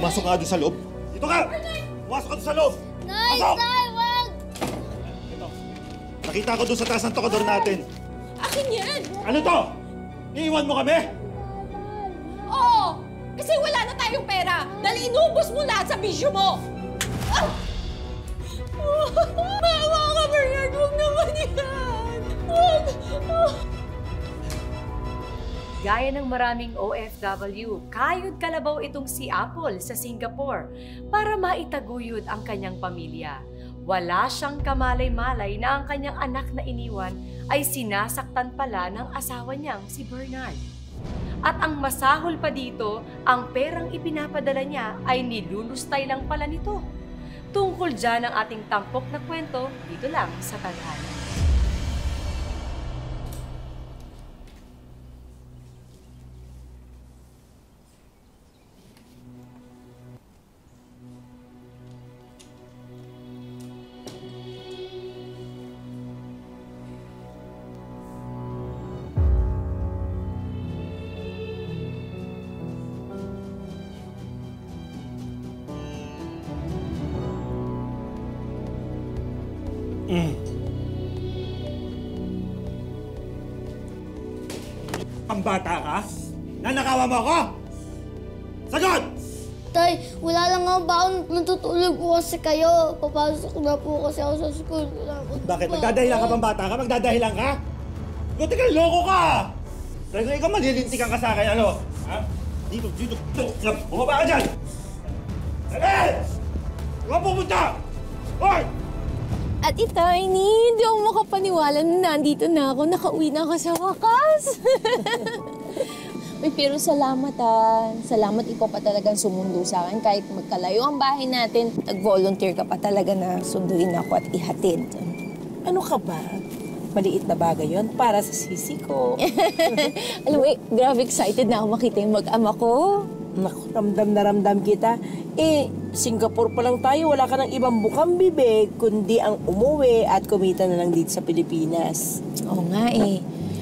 Pumasok ka doon sa loob. Dito ka! Pumasok ka doon sa loob! Nay! Pasok! Nay! Wag! Ito. Nakita ko doon sa taas ng tokador natin. Akin yan! Ano to? Iiwan mo kami? Oo! Kasi wala na tayong pera dahil inubos mo lahat sa bisyo mo! Ah! Maawa ka, Bernard! Huwag naman yan! Huwag! Gaya ng maraming OFW, kayod kalabaw itong si Apple sa Singapore para maitaguyod ang kanyang pamilya. Wala siyang kamalay-malay na ang kanyang anak na iniwan ay sinasaktan pala ng asawa niyang si Bernard. At ang masahol pa dito, ang perang ipinapadala niya ay nilulustay lang pala nito. Tungkol dyan ang ating tampok na kwento dito lang sa Tadhana. Pambata ka? Nanakawa mo ako? Sagot! Tay, wala lang nga baon. Natutulog po kasi kayo. Papasok na po kasi ako sa school. Bakit? Magdadahilan ka pambata ka? Magdadahilan ka? Buti ka, loko ka! Talaga ikaw malilintikan ka sa akin, ano? Ha? Dito! Bumaba ka dyan! Dali! Huwag pupunta! Hoy! At Tiny, hindi ako makapaniwala na nandito na ako. Nakauwi na ako sa wakas. Uy, pero salamat Salamat ikaw pa talagang sumundo sa akin. Kahit magkalayo ang bahay natin, nag-volunteer ka pa talaga na sunduin ako at ihatid. Ano ka ba? Maliit na bagay yon para sa sisi ko. Alam mo, grabe excited na ako makita yung mag-ama ko. Naku, ramdam na ramdam kita. Singapore pa lang tayo, wala ka ng ibang bukang bibig, kundi ang umuwi at kumita na lang dito sa Pilipinas. Oo nga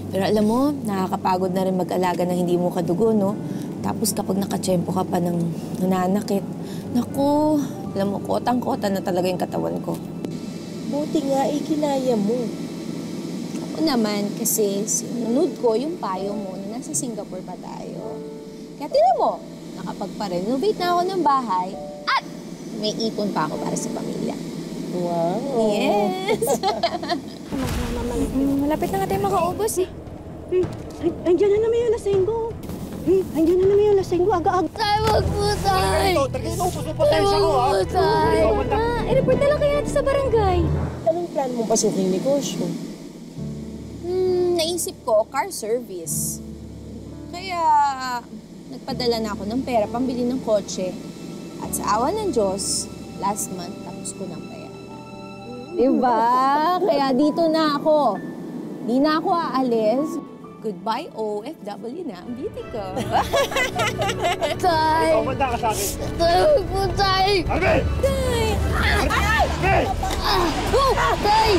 Pero alam mo, nakakapagod na rin mag-alaga ng hindi mo kadugo, no? Tapos kapag nakatsyempo ka pa ng nananakit, naku, alam mo, kotang-kota na talaga yung katawan ko. Buti nga, kinaya mo. Ako naman, kasi sinunod ko yung payo mo na nasa Singapore pa tayo. Kaya tinan mo, nakapagpa-renovate na ako ng bahay at may ipon pa ako para sa pamilya. Wow! Yes! Malapit na nga tayo makaubos eh. Andiyan na naman yung lasenggo. Andiyan na naman yung lasenggo. Aga-aga. Tay, wag po, tay! Talaga inaupos mo pasensya ko, ha? Wag po, tay! I-report na lang kaya natin sa barangay. Anong plan mong pasuking negosyo? Naisip ko, car service. Kaya nagpadala na ako ng pera pambili ng kotse. At sa awa ng Diyos, last month tapos ko ng bayaran. Diba? Kaya dito na ako. Di na ako aalis. Goodbye, OFW na ang beauty ko. Tay! Ikaw, manda ka sa akin. Tay, wag po, tay! Arbe! Tay! Arbe! Tay!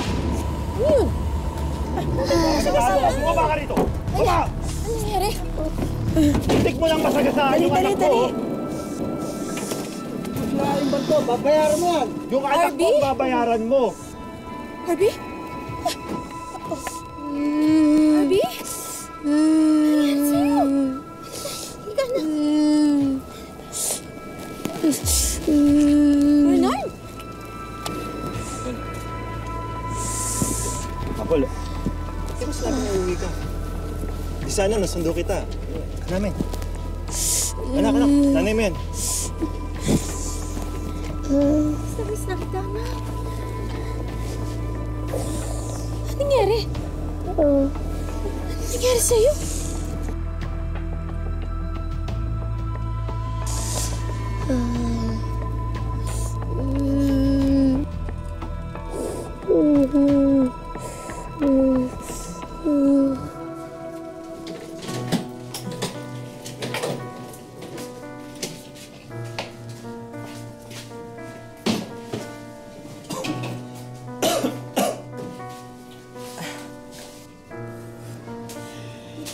Yun! Bumaba ka rito! Bumaba! Ano nangyari? Itik mo lang masagasaan yung anak ko. Yung barko, babayaran mo yan. Yung anak ko, babayaran mo. Harvey? Harvey? Ano yan sa'yo? Higa na. Bernard? Apol, hindi ko sinabi na uwi ka. Di sana nasundo kita. Namin. Anak, nanay mo yan. Service na kita, anak. Ano nangyari? Ano nangyari sa'yo?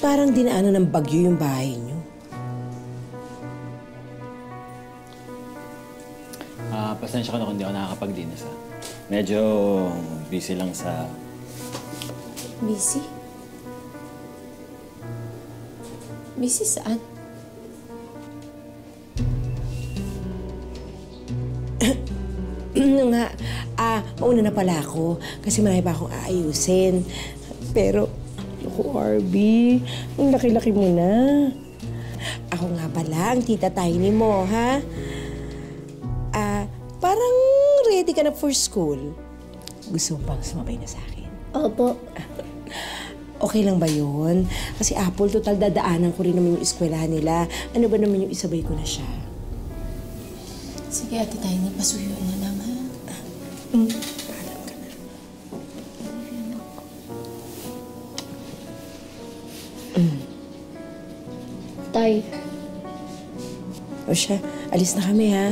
Parang dinaanan ng bagyo yung bahay niyo. Pasensya ka na kung di ako nakakapag-dinas, ha? Medyo busy lang sa... Busy? Busy saan? Nga, mauna na pala ako kasi marami pa akong aayusin. Pero, ako, Arby, ang laki-laki mo na. Ako nga pala, ang tita Tiny mo, ha? Parang ready ka na for school. Gusto mo pang sumabay na sa akin? Opo. Okay lang ba yun? Kasi Apple, total dadaanan ko rin naman yung eskwelahan nila. Ano ba naman yung isabay ko na siya? Sige, Ate Tiny, pasuyo na lang, ha? Paalam ka na. Tay, O siya, alis na kami, ha?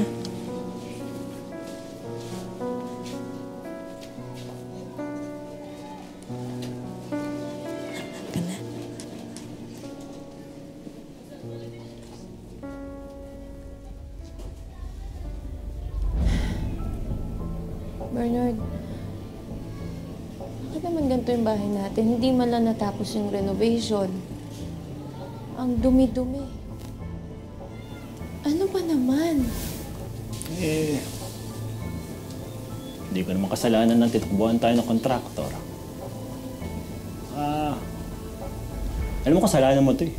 Ka na. Bernard, bakit naman ganito yung bahay natin? Hindi man lang natapos yung renovation. Ang dumi-dumi. Ano ba naman? Hindi ko naman kasalanan ng titakbuhan tayo ng kontraktor. Alam mo, kasalanan mo to eh.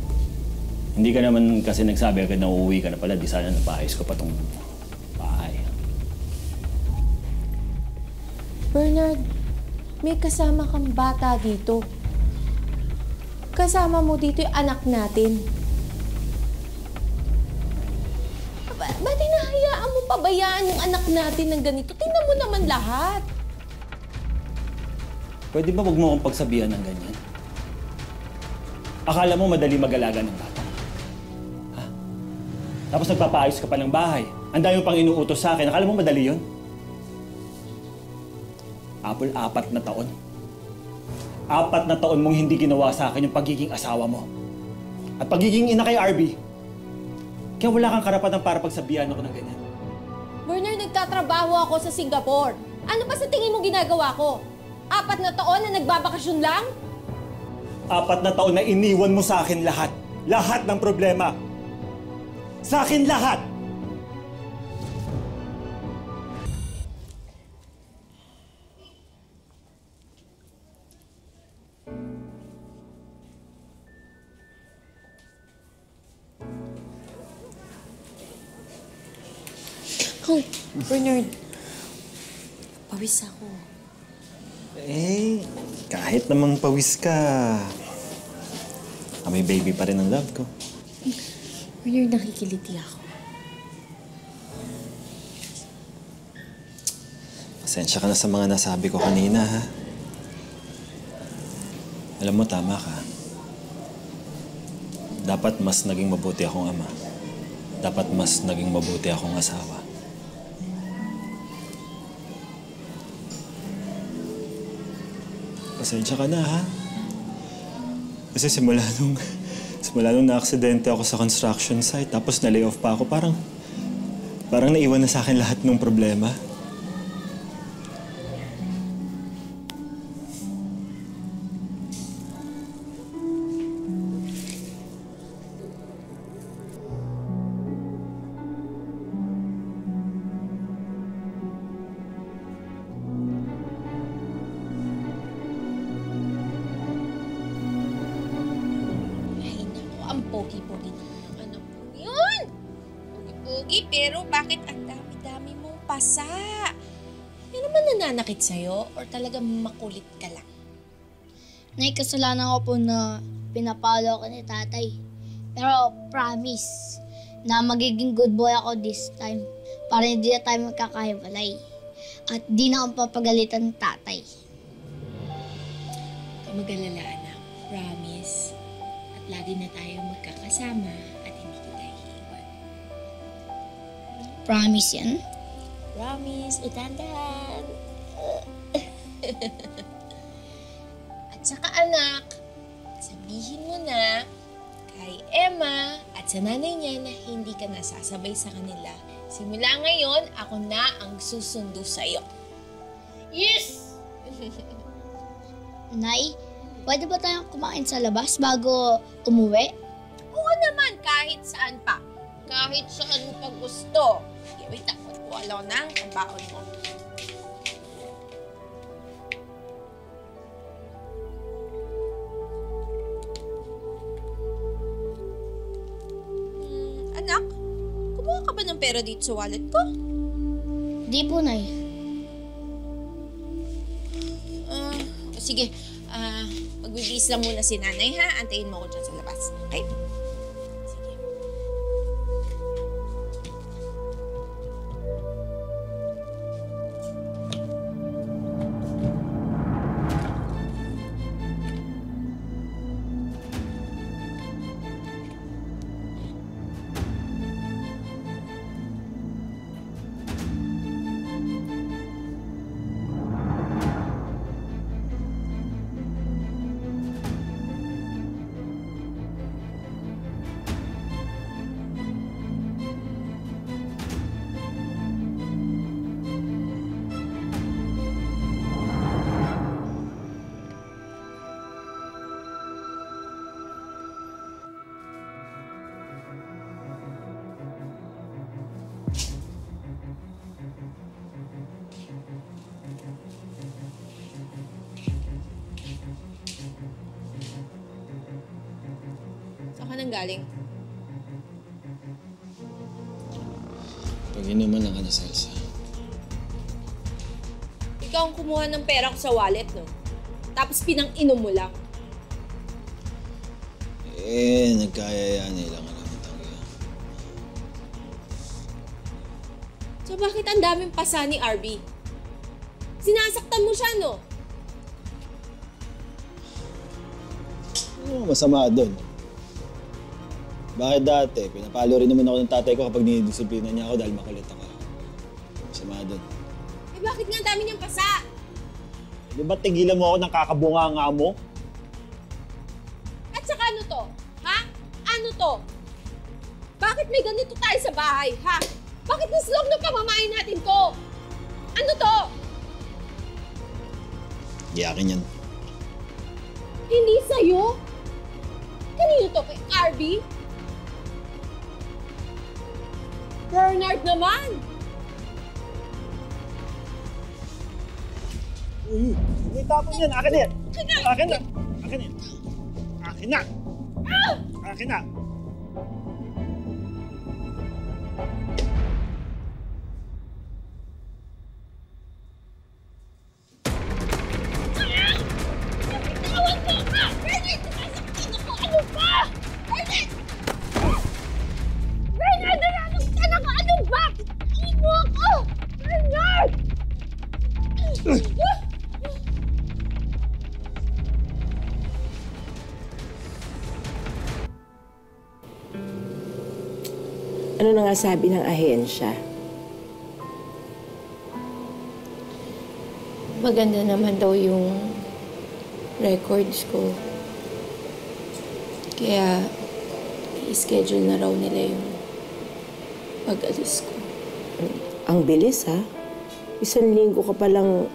Hindi ka naman kasi nagsabi agad na uuwi ka na pala. Di sana napaayos ko pa tong bahay. Bernard, may kasama kang bata dito. Kasama mo dito yung anak natin. Ba't hinahayaan mo pabayaan yung anak natin ng ganito? Tingnan mo naman lahat. Pwede ba wag mo akong pagsabihan ng ganyan? Akala mo madali mag-alaga ng bata? Ha? Tapos nagpapaayos ka pa ng bahay. Ang dami mo pang inuutos sa akin. Akala mo madali yun? Apple, 4 na taon. 4 na taon mong hindi ginawa sa akin yung pagiging asawa mo. At pagiging ina kay Arby. Kaya wala kang karapatan para pagsabihan ako ng ganyan. Bernard, nagtatrabaho ako sa Singapore. Ano ba sa tingin mo ginagawa ko? 4 na taon na nagbabakasyon lang? 4 na taon na iniwan mo sa akin lahat. Lahat ng problema. Sa akin lahat! Oh, Bernard. Pawis ako. Kahit namang pawis ka, may baby pa rin ang love ko. Bernard, nakikiliti ako. Pasensya ka na sa mga nasabi ko kanina, ha? Alam mo, tama ka. Dapat mas naging mabuti akong ama. Dapat mas naging mabuti akong asawa. Pasensya ka na, ha? Kasi simula nung na-aksidente ako sa construction site, tapos na-lay off pa ako, parang naiwan na sa akin lahat ng problema. Ang pogi-pogi ng anak ko yun. Pogi-pogi, pero bakit ang dami-dami mong pasa? May naman nananakit sa'yo or talagang makulit ka lang? Nay, kasalanan ko po na pinapalo ko ni tatay. Pero promise na magiging good boy ako this time para hindi na tayo magkakahiwalay. At di na akong papagalitan ng tatay. Huwag mag-alala, anak. Promise. At lagi na tayo magkakasama at hindi kita iiwan. Promise yan? Promise. Utandahan. At saka anak, sabihin mo na kay Emma at at sa nanay niya na hindi ka nasasabay sa kanila. Simula ngayon, ako na ang susundo sa'yo. Yes! Nay, pwede ba tayong kumain sa labas bago umuwi? Oo naman, kahit saan pa. Kahit saan mo pa gusto. Okay, wait lang, wala na ang baon mo. Anak, kumuha ka ba ng pera dito sa wallet ko? Di po, Nay. Sige, magbibis lang muna si nanay ha. Antayin mo ko dyan sa labas. Okay? Sige. Saan ka nang galing? Pag-inuman lang ka na, Celsa. Ikaw ang kumuha ng pera ko sa wallet, no? Tapos pinang-inom mo lang. Nagkayayaan lang alam ng tangga. So bakit ang daming pasa ni RB? Sinasaktan mo siya, no? Ano masama doon? Bakit dati? Pinapalo rin naman ako ng tatay ko kapag dinidisiplina niya ako dahil makulit ako. Masama doon. Eh bakit nga ang dami niyang pasa? Di ba tigilan mo ako ng kakabunga mo? At saka ano to? Ha? Ano to? Bakit may ganito tayo sa bahay, ha? Bakit naslog ng pamamahay natin to? Ano to? Di akin yan. Hindi sa'yo? Kanino to? Kay RB? Bernard naman! May tapon yan! Akin na yan! Akin na! Akin na! Akin na! Akin na! Tawag mo ka! Bernard! Nasasaktan ako! Ano ba? Bernard! Bernard! Nasasaktan ako! Ano ba? Tawag mo ako! Bernard! Ano na nga sabi ng ahensya? Maganda naman daw yung records ko. Kaya, i-schedule na raw nila yung pag-alis ko. Ang bilis, ha? 1 linggo ka palang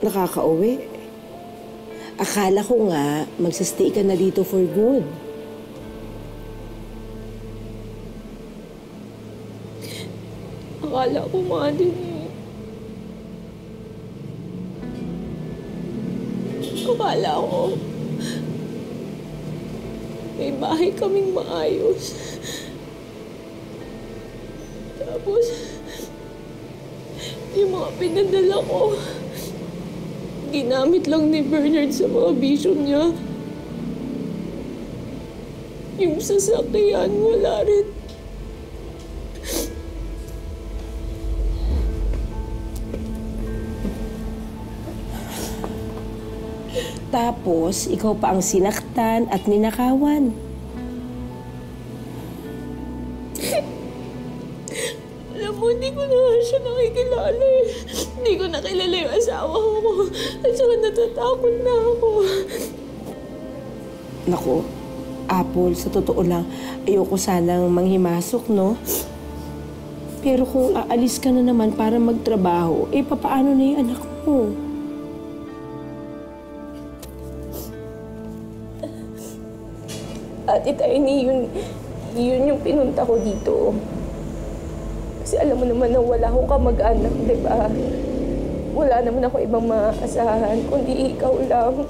nakakauwi. Akala ko nga, magsastay ka na dito for good. Akala ko nga din eh. Akala ko may bahay kaming maayos. Tapos, yung mga pinadala ko, ginamit lang ni Bernard sa mga bisyo niya. Yung sasakyan, wala rin. Tapos, ikaw pa ang sinaktan at ninakawan. Alam mo, hindi ko na siya nakikilala eh. Hindi ko nakilala yung asawa ko. At saka natatakot na ako. Naku, Apple, sa totoo lang, ayoko sanang manghimasok, no? Pero kung aalis ka na naman para magtrabaho, papaano na yung anak mo? Ate Tiny, yun yung pinunta ko dito. Kasi alam mo naman na wala akong kamag-anak, di ba? Wala naman ako ibang maaasahan, kundi ikaw lang.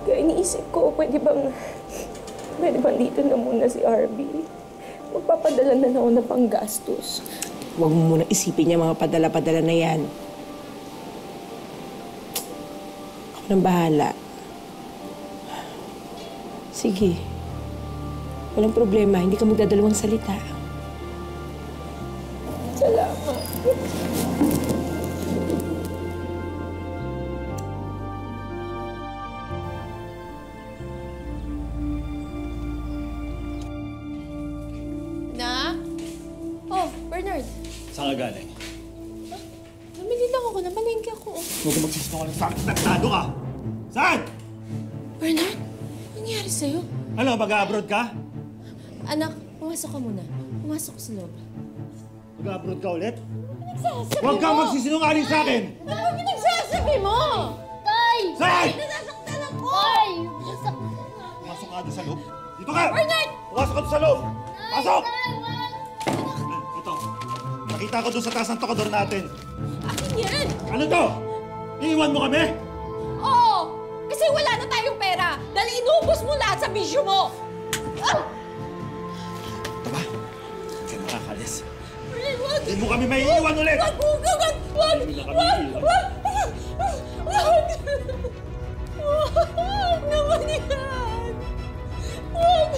Kaya iniisip ko, pwede bang dito na muna si RB? Magpapadala na ako ng panggastos. Huwag mo muna isipin niya mga padala-padala na yan. Ako nang bahala. Sige. Walang problema, hindi ka magdadalawang salita. Salamat. Oh, Bernard. Saan ka galing? Namili lang ako. Namalengke ako. Huwag ka magsisinungaling sa akin. Taktado ka! Saan? Bernard, ano nangyari sa'yo? Ano, mag-abroad ka? Anak, pumasok ka muna. Pumasok ka sa loob. Mag-abroad ka ulit? Nagsasabi Huwag kang magsisinungaling sa akin! Ano ba pinagsasabi mo? Tay! Saan? Nasasaktan ako! Tay! Pasok ka doon sa loob. Dito ka! Bernard! Pumasok ka doon sa loob! Pasok! Ito. Nakita ko doon sa taas ng tokador natin. Akin yan! Ano to? Iiwan mo kami? Oo! Kasi wala na tayong pera dahil inubos mo lahat sa bisyo mo! Ah! Ito ba? Hindi ka makakalis. Bernard, wag! Hindi mo kami may iiwan ulit! Wag! Wag! Wag! Wag! Hindi na kami Wag! iiwan. Wag! Wag! Wag naman yan! Wag!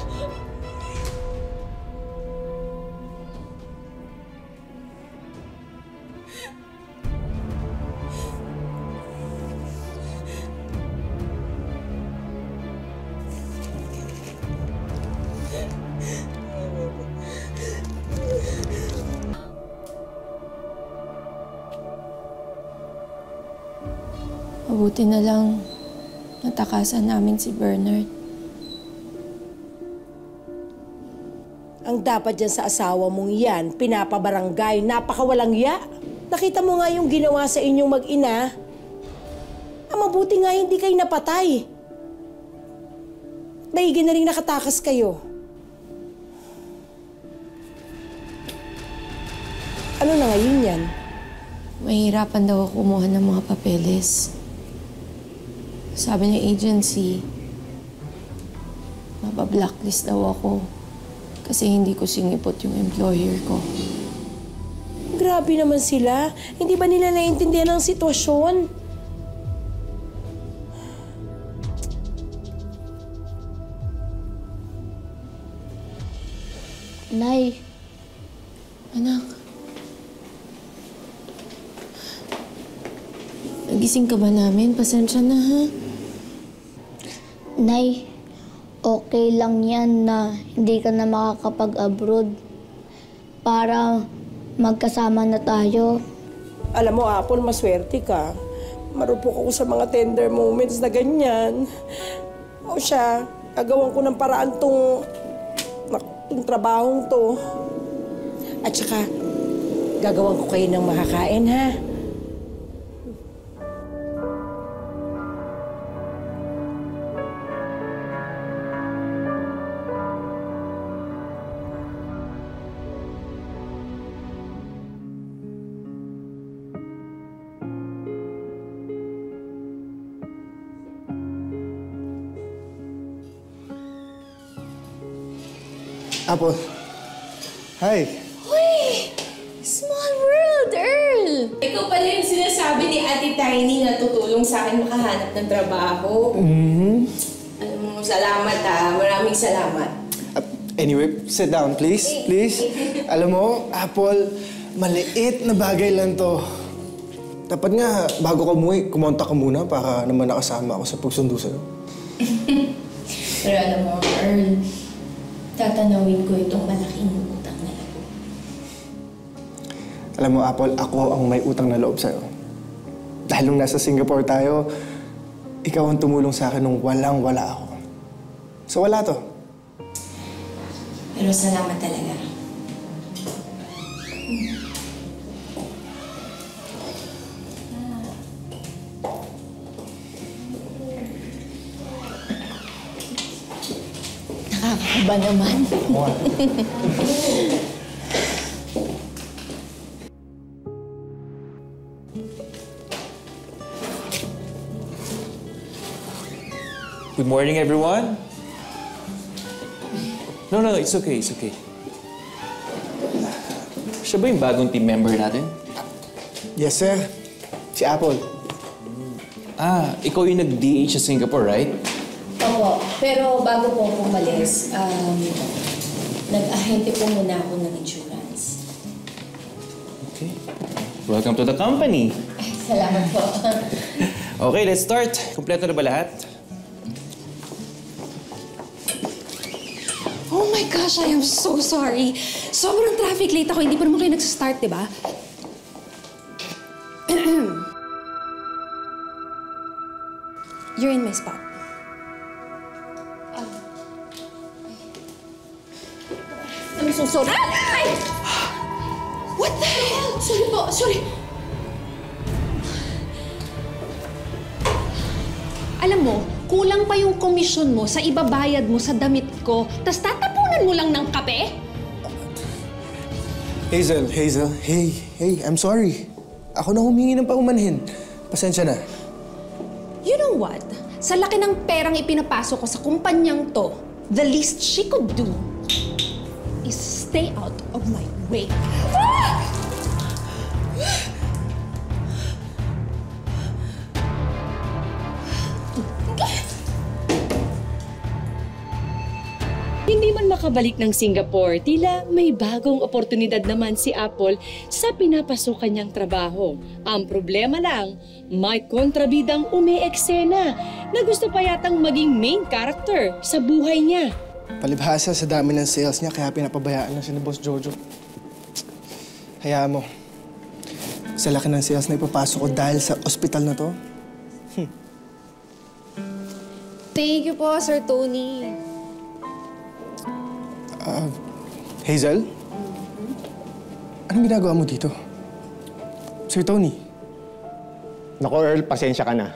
Mabuti na lang natakasan namin si Bernard. Ang dapat dyan sa asawa mong yan, pinapabarangay, napakawalang ya. Nakita mo nga yung ginawa sa inyong mag-ina. Mabuti nga hindi kayo napatay. Maigi na rin nakatakas kayo. Ano na ngayon yan? Mahirapan daw ako kumuha ng mga papeles. Sabi ng agency, mapablacklist daw ako kasi hindi ko singipot yung employer ko. Grabe naman sila. Hindi ba nila naiintindihan ang sitwasyon? Nay, Anak, nagising ka ba namin? Pasensya na, ha? Nay, okay lang yan na hindi ka na makakapag-abroad para magkasama na tayo. Alam mo, Apple, maswerte ka. Marupok ako sa mga tender moments na ganyan. O siya, agawan ko ng paraan tong trabahong to. At saka, gagawan ko kayo ng makakain, ha? Apple. Hi. Uy! Small world, Earl! Ikaw pala yung sinasabi ni Ate Tiny na tutulong sa akin makahanap ng trabaho. Alam mo, salamat Maraming salamat. Anyway, sit down, please. Please. Alam mo, Apple, maliit na bagay lang to. Dapat nga, bago ka umuwi, kumontak ka muna para naman nakasama ako sa pagsundo sa'yo. Pero alam mo, Earl, tatanawin ko itong malaking utang na loob. Alam mo, Apple, ako ang may utang na loob sa'yo. Dahil nung nasa Singapore tayo, ikaw ang tumulong sa akin nung walang-wala ako. So wala to. Pero salamat talaga. Nakakakaba naman. Good morning, everyone. No, it's okay, it's okay. Siya ba yung bagong team member natin? Yes, sir. Si Apple. Ikaw yung nag-DH sa Singapore, right? Opo, pero bago po ako umalis, nag-ahente po muna ako ng insurance. Okay. Welcome to the company. Salamat po. Okay, let's start. Kompleto na ba lahat? Oh my gosh, I am so sorry. Sobrang traffic late ako. Hindi pa naman kayo nagsistart, di ba? You're in my spot. I'm so sorry. Ay! What the hell? Sorry po, sorry. Alam mo, kulang pa yung komisyon mo sa ibabayad mo sa damit ko, tas tatapunan mo lang ng kape? Hazel, hey, I'm sorry. Ako na humingi ng paumanhin. Pasensya na. You know what? Sa laki ng perang ipinapasok ko sa kumpanyang to, the least she could do is stay out of my way. Ah! Hindi man makabalik ng Singapore, tila may bagong oportunidad naman si Apple sa pinapasukan niyang trabaho. Ang problema lang, may kontrabidang umi-eksena na gusto pa yatang maging main character sa buhay niya. Palibhasa sa dami ng sales niya, kaya pinapabayaan na siya ni Boss Jojo. Hayaan mo. Sa laki ng sales na ipapasok ko dahil sa ospital na to. Thank you po, Sir Tony. Hazel? Anong ginagawa mo dito? Sir Tony? Naku, Earl, pasensya ka na.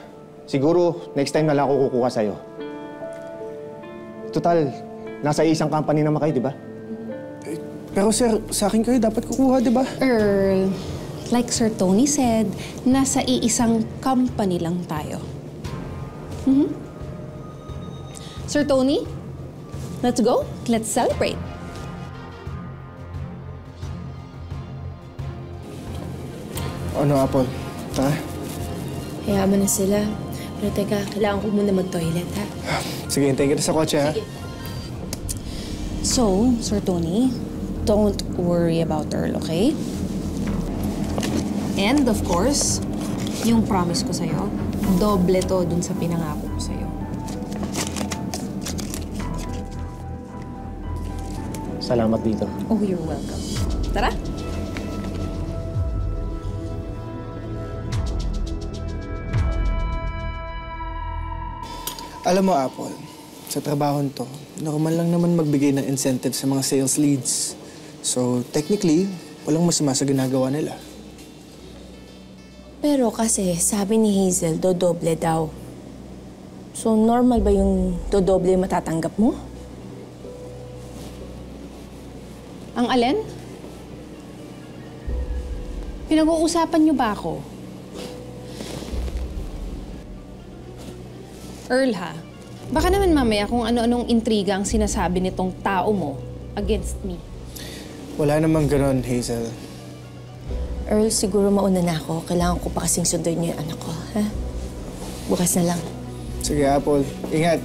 Siguro, next time na lang ako kukuha sa'yo. Total, nasa isang company naman kayo, di ba? Pero sir, sa akin kayo dapat kukuha, di ba? Earl, like Sir Tony said, nasa iisang company lang tayo. Sir Tony, let's go. Let's celebrate. Ano, Apple? Tara. Hayaan mo na sila. Pero teka, kailangan ko muna mag-toilet, ha? Sige, hintayin kita sa kotse, ha? So, Sir Tony, don't worry about Earl, okay? And of course, yung promise ko sa'yo, doble to dun sa pinangako ko sa'yo. Salamat dito. Oh, you're welcome. Tara! Alam mo, Apple, sa trabahon to, normal lang naman magbigay ng incentive sa mga sales leads. So, technically, walang masama sa ginagawa nila. Pero kasi, sabi ni Hazel, dodoble daw. So, normal ba yung dodoble yung matatanggap mo? Ang alin? Pinag-uusapan niyo ba ako? Earl, ha? Baka naman mamaya kung ano-anong intriga ang sinasabi nitong tao mo against me. Wala namang ganon, Hazel. Earl, siguro mauna na ako. Kailangan ko pa kasing sunduin niyo yung anak ko, ha? Bukas na lang. Sige, Apple. Ingat.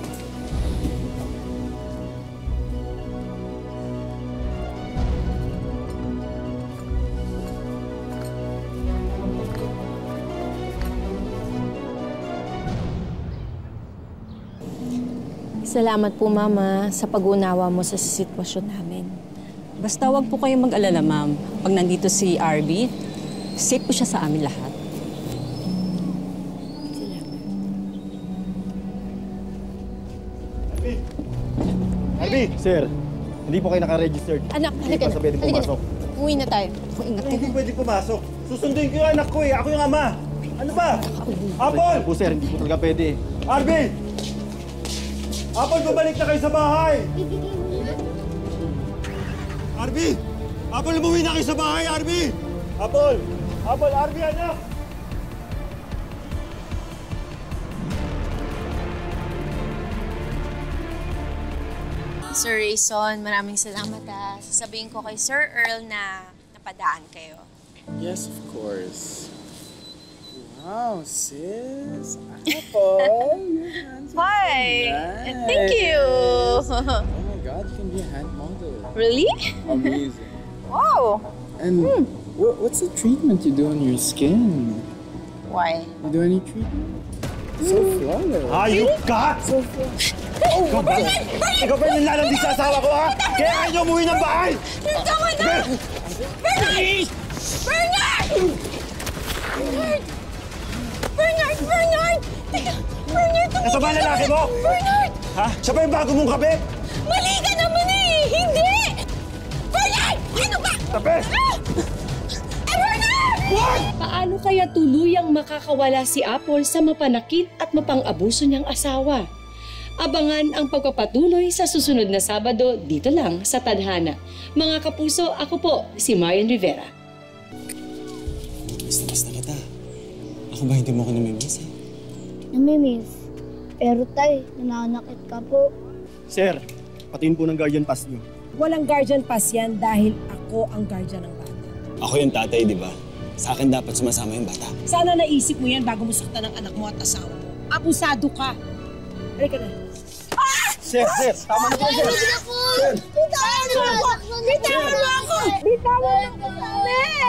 Salamat po, Mama, sa pag-unawa mo sa sitwasyon namin. Basta wag po kayong mag-alala, Ma'am. Pag nandito si RB, safe po siya sa amin lahat. Salamat. Arby! Sir, hindi po kayo naka-registered. Anak, Hindi halika pa sa pwede halika pumasok. Uwi na tayo. Ingat Hindi pwede pumasok. Susunduin ko yung anak ko eh. Ako yung ama. Ano ba? Apple! Po sir, hindi po talaga pwede. Arby! Apple, bumalik na kayo sa bahay! Arby! Apple, umuwi na kayo sa bahay, Arby! Apple! Apple, Arby, anak! Sir Rayson, maraming salamat ha. Sasabihin ko kay Sir Earl na napadaan kayo. Yes, of course. Wow, sis. Apple. Hi! Nice. Thank you! Oh my God, you can be a hand model. Really? Amazing. Wow! And what's the treatment you do on your skin? Why? You do any treatment? So flawless. Hayop ka! So flawless. Ikaw ba? Ikaw ba yung lalandi sa asawa ko, ha? Kaya ayaw niyo umuwi ng bahay! Tama na! Bernard! Bernard! Bernard! Bernard! Bernard! Teka! Bernard! Ito ba lalaki mo? Bernard! Ha? Siya ba yung bago mong kabit? Mali ka naman eh! Hindi! Bernard! Ano ba? Tabi! Bernard! Paano kaya tuluyang makakawala si Apple sa mapanakit at mapang-abuso niyang asawa? Abangan ang pagpapatuloy sa susunod na Sabado dito lang sa Tadhana. Mga kapuso, ako po si Marian Rivera. Basta kita. Ako ba hindi mo ako namimiss eh? Namimiss. Pero tay, nananakit ka po. Sir, patingin po ng guardian pass niyo. Walang guardian pass yan dahil ako ang guardian ng bata. Ako yung tatay, di ba? Sa akin dapat sumasama yung bata. Sana naisip mo yan bago mo saktan ng anak mo at asawa mo. Abusado ka! Halika na. Sir, tama na po, sir. Bitawan mo ako! Bitawan mo ako! Bitawan mo ako!